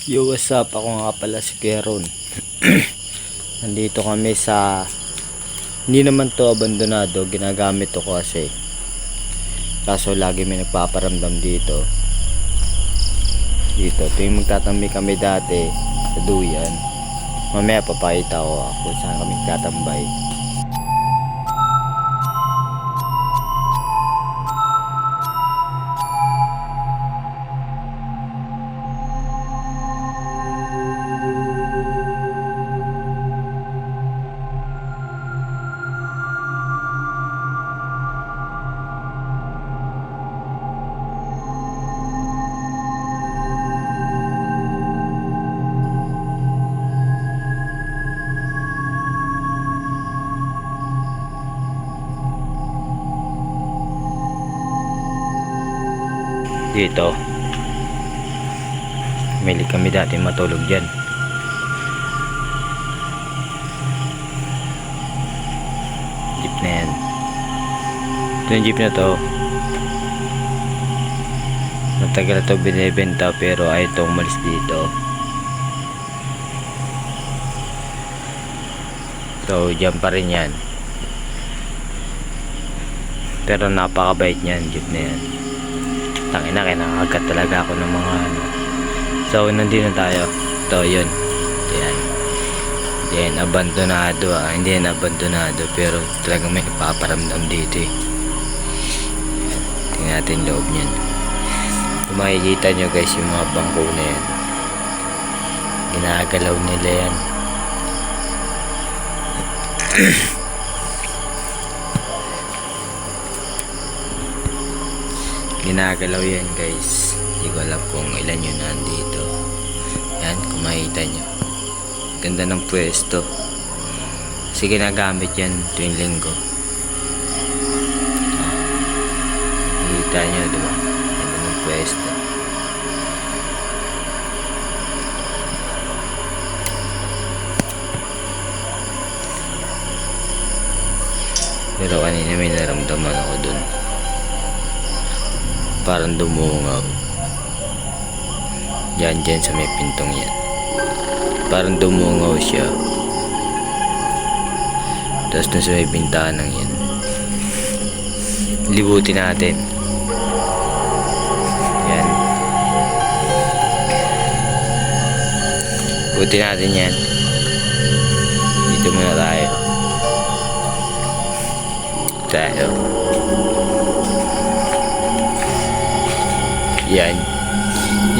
Yo, what's up? Ako nga pala si Keron. Nandito kami sa, hindi naman to abandonado, ginagamit to kasi kaso lagi may nagpaparamdam dito. Ito yung magtatambi kami dati sa duyan. Mamaya papakita ko kung saan kami tatambay. Dito mili kami dati matulog dyan. Jeep na yan. Ito yung jeep na to, matagal na to binibenta pero ayaw to umalis dito. So dyan pa rin yan, pero napakabait niyan jeep na yan. Tangina, kinakagat talaga ako ng mga ano. So nandito na tayo. Ito yun. Yan abandonado Hindi yan abandonado, pero talagang may paparamdam dito eh. Tingnan natin loob niyan. Kung makikita nyo guys, yung mga bangko na yan, ginagalaw nila yan. Ginagalaw yan guys. Hindi ko alam kung ilan yun nandito. Yan, kung makikita nyo, ganda ng pwesto kasi ginagamit yan tuwing linggo. Makikita nyo, diba? Ganda ng pwesto. Pero kanina may naramdaman ako dun, parang dumungaw. Dyan sa may pintong yan, parang dumungaw siya. Tapos dun sa may bintanang yan, libutin natin. Yan, libutin natin yan. Dito muna tayo.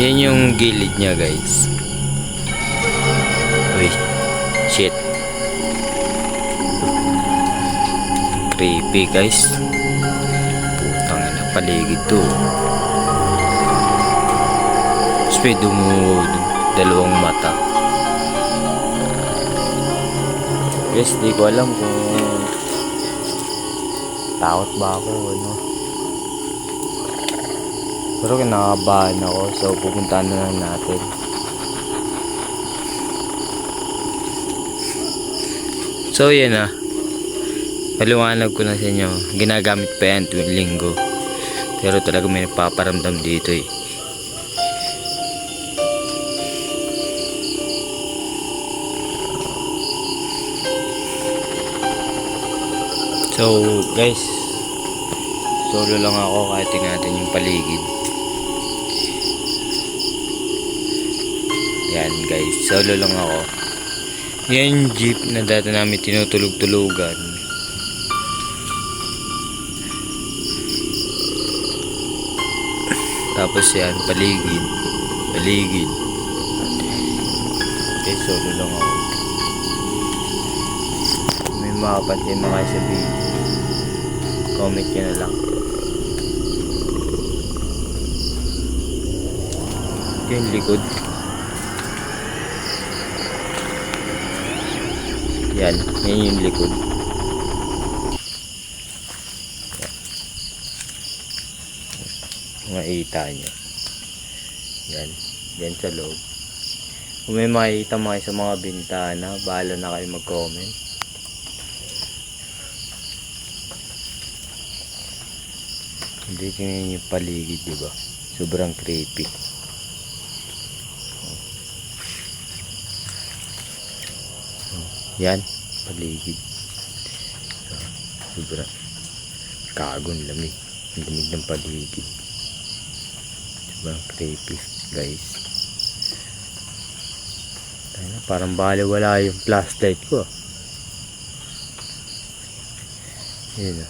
Yan yung gilid niya guys. Uy, shit, creepy guys. Putang ina, paligid to. Tapos may dalawang mata guys. Di ko alam kung takot ba ako ano, pero kinakabahan ako. So pupuntahan na lang natin. So yan na, paliwanag ko na sa inyo. Ginagamit pa yan tuwing linggo, pero talaga may nagpaparamdam dito eh. So guys, solo lang ako kahit tingnan natin yung paligid. Yan guys, solo lang ako. Yan yung jeep na dati namin tinutulog-tulugan. Tapos yan, paligid. Okay, solo lang ako. May makapansin mga sabihin, comment nyo na lang. Ito yung likod. Yan yung likod. Makita nyo. Yan sa loob. Kung may makikita mga sa mga bintana, bahala na kayo mag-comment. Hindi, tingnan yung paligid, diba? Sobrang creepy. Yan, paligid. Sobra. Kagon lamig. Ang lamig ng paligid. Sobrang creepy, guys. Parang baliwala yung flashlight ko. Yun.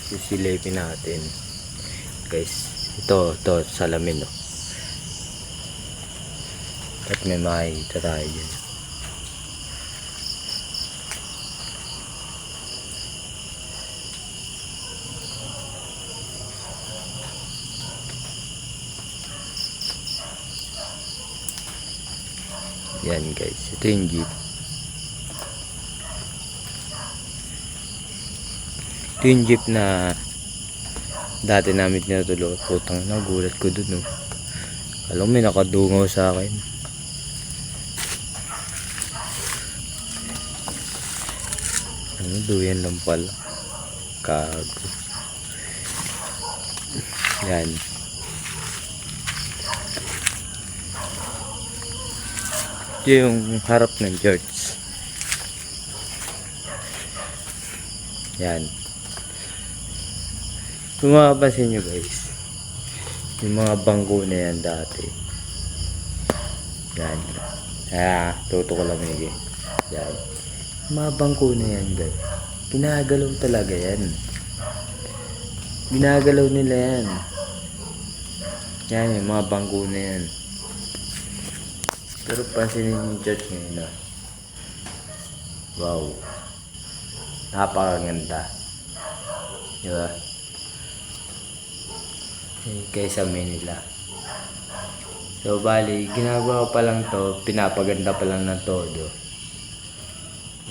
Sisilipin natin. Guys, ito salamin, no. At may makikita tayo dyan. Yan guys, ito yung jeep. Ito yung jeep na dati namin tinutulog. Putang na, gulat ko dun, no. Alam mo, may nakadungaw sa akin. Ano, duyan lang pala. Kago. Yan. Ito yung harap ng church. Yan. Kung mapapansin nyo guys, yung mga bangko na yan dati. Yan. Tuto ko lang yun. Yan. Mga bangko na yan guys. Ginagalaw talaga yan. Ginagalaw nila yan. Yan yung mga bangko na yan. Pero pansinin yung church ngayon, wow, napakaganda, diba? Kaysa Manila. So bali, ginagawa pa lang to, pinapaganda pa lang ng todo.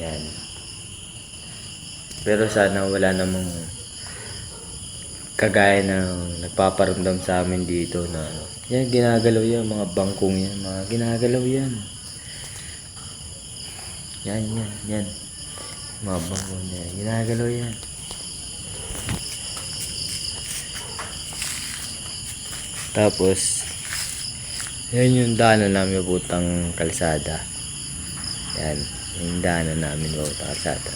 Yan. Pero sana wala namang kagaya ng nagpaparamdam sa amin dito na yan, ginagalaw yan, mga bangkong yan, mga ginagalaw yan. Yan. Mga bangkong yan, ginagalaw yan. Tapos, yan yung daanan namin putang kalsada. Yan, yung daanan namin putang kalsada.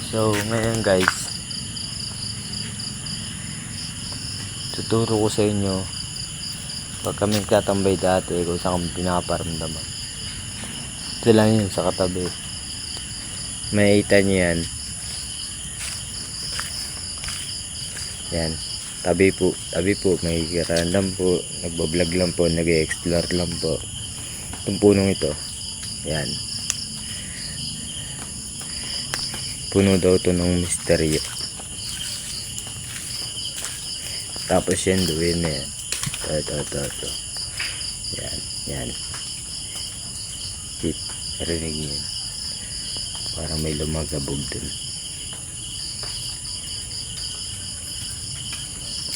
So, ngayon guys, tuturo ko sa inyo pag kami katambay dati kung saan kami pinaparamdaman. Ito lang yun sa katabi. Makita nyo yan. Yan. Tabi po. May kirandam po. Nagbablog lang po. Nag-explore lang po. Itong punong ito. Yan. Puno daw ito ng misteryo. Tapos yan, duwin na yan. Ito. Yan. Tip, narinig niyo yan. Parang may lumagabog dun.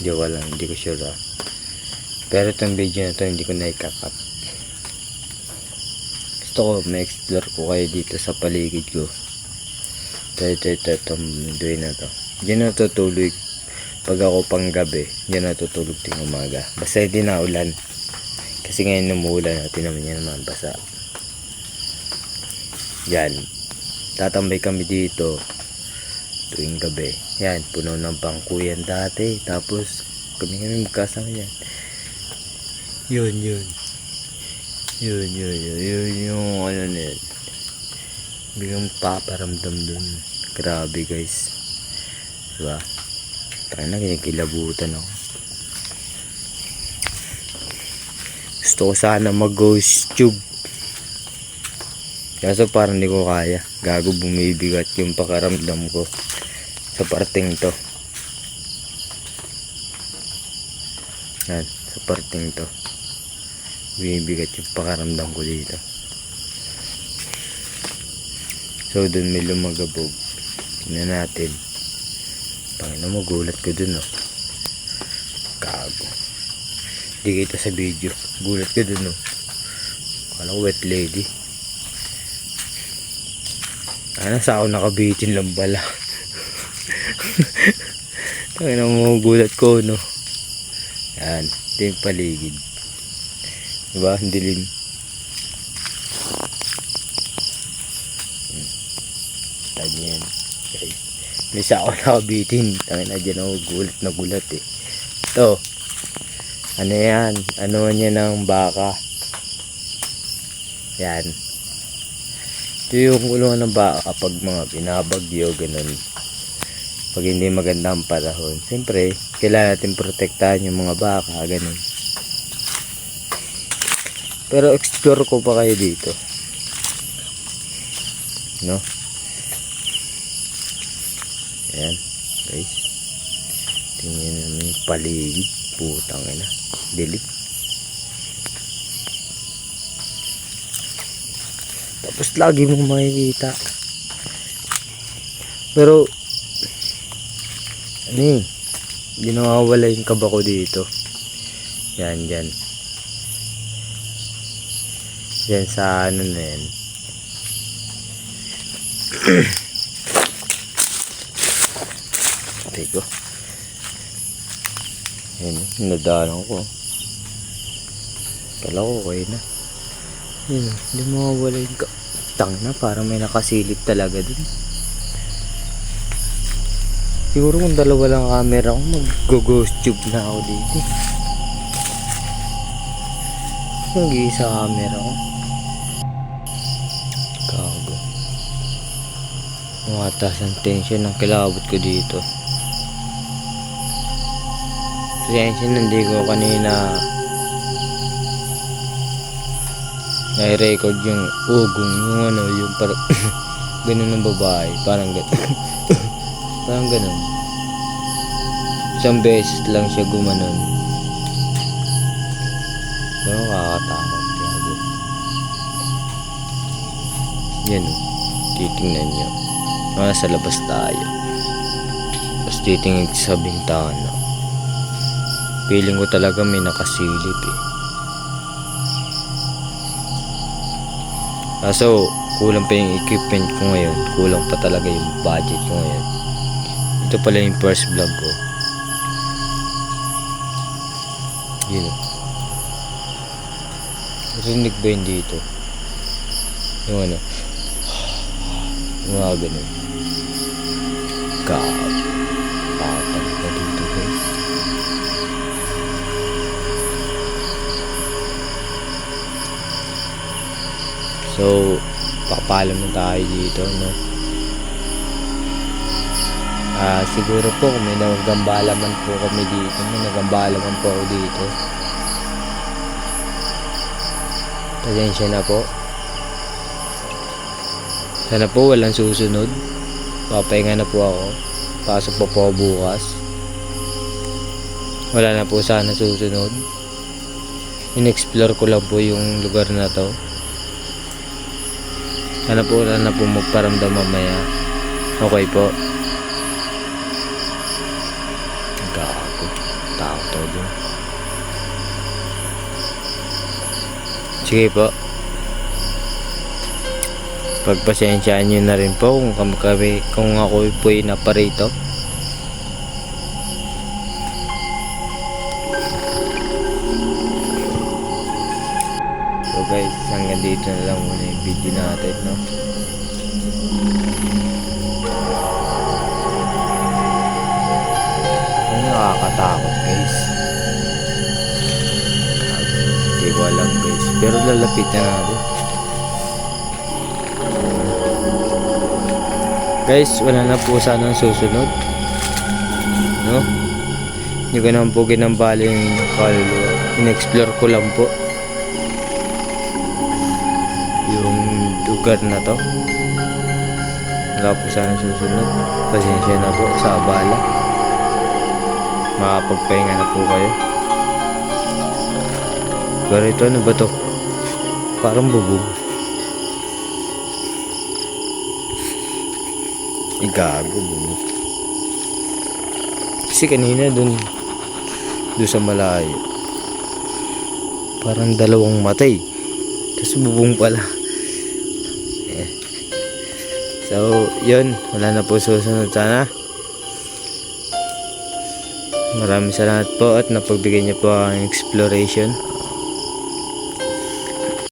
Hindi ko sure Pero itong video na to, hindi ko na-ikakap. Gusto ko, ma-explore ko kayo dito sa paligid ko. Itong duwin na to. Diyan natutulog. Pag ako pang gabi, yan natutulog ting umaga. Basta hindi na ulan. Kasi ngayon numuulan natin naman yan naman basa. Yan. Tatambay kami dito tuwing gabi. Yan, puno ng bangko yan dati. Tapos, kami magkasama yan. Yun. Yun yung ano na yan. Biglang paparamdam dun. Grabe guys. Diba? Tayo na, kinikilabutan ako. Gusto ko sana mag-ghost tube. Kaso parang hindi ko kaya. Gago, bumibigat yung pakaramdam ko sa parting to. Yan, sa parting to. Bumibigat yung pakaramdam ko dito. So, dun may lumagabog. Tingnan natin. Panginoon mo, gulat ko dun, Kago. Hindi kita sa video. Gulat ko dun, Kala ko wet lady. Sa ako nakabitin lang pala. Panginoon mo, gulat ko, Yan, ito yung paligid. Diba? Ang dilim. Yan. Okay. May isa ako nakabitin. Tangin na dyan ako gulat na gulat eh. Ito. Ano yan? Ano niya ng baka? Yan. Ito yung kulungan ng baka kapag mga binabagyo, ganun. Pag hindi maganda ang panahon. Siyempre, kailangan natin protektahan yung mga baka, ganun. Pero explore ko pa kayo dito. No? Ayan, guys. Tingnan naman yung paligid. Putang ina. Dilig. Tapos lagi mo makikita. Pero ano eh, hindi nawawala yung kaba ko dito. Yan, yan. Yan sa ano na yan. Teko. Yan, nadaanan ko. Kala ko okay na. Yan, hindi mawawala yung tang na, parang may nakasilip talaga dun. Siguro kung dalawa lang camera ko, mag-ghost tube na ako dito. Mag-iisa camera ko. Kago. Mataas ang tension ng kilabot ko dito. Tension, hindi ko kanina na-record yung ugong, yung ano, yung parang ganun ng babae, parang ganun. Parang ganun. Isang beses lang siya gumanon. Pero nakakatakot. Yan o. Titingnan nyo. Nasa labas tayo. Tapos titingin sa bintana. Feeling ko talaga may nakasilip eh. Kaso kulang pa yung equipment ko ngayon. Kulang pa talaga yung budget ko ngayon. Ito pala yung first vlog ko. Yun o. Rinig ba yun dito? Yung ano, yung mga ganun. Patang na dito guys. So papaalam na tayo dito, no? Siguro po kung may nagambalaman po kami dito, may nagambalaman po ako dito, pasensya na po. Sana po walang susunod. Papahinga na po ako. Pasok po po bukas. Wala na po sana susunod. In-explore ko lang po yung lugar na to. Sana po wala na po magparamdam mamaya. Okay po. Gago. Tao todo. Sige po. Pagpasensyaan nyo na rin po kung ako po ay naparito. So guys, hanggang dito na lang muna yung video natin, no? Ang nakakatakot guys. Hindi ko alam guys, pero lalapit na natin. Guys, wala na po sanang susunod, no? Hindi ko naman po ginambala yung kaluluwa. In-explore ko lang po yung lugar na to. Wala po sanang susunod. Pasensya na po sa abala. Makapagpahinga na po kayo. Pero ito, ano ba to? Parang bubog. Igago mo. Kasi kanina dun sa malayo, parang dalawang matay, tapos bubong pala. So yun, wala na po susunod. Sana maraming salamat po at napagbigay niyo po ang exploration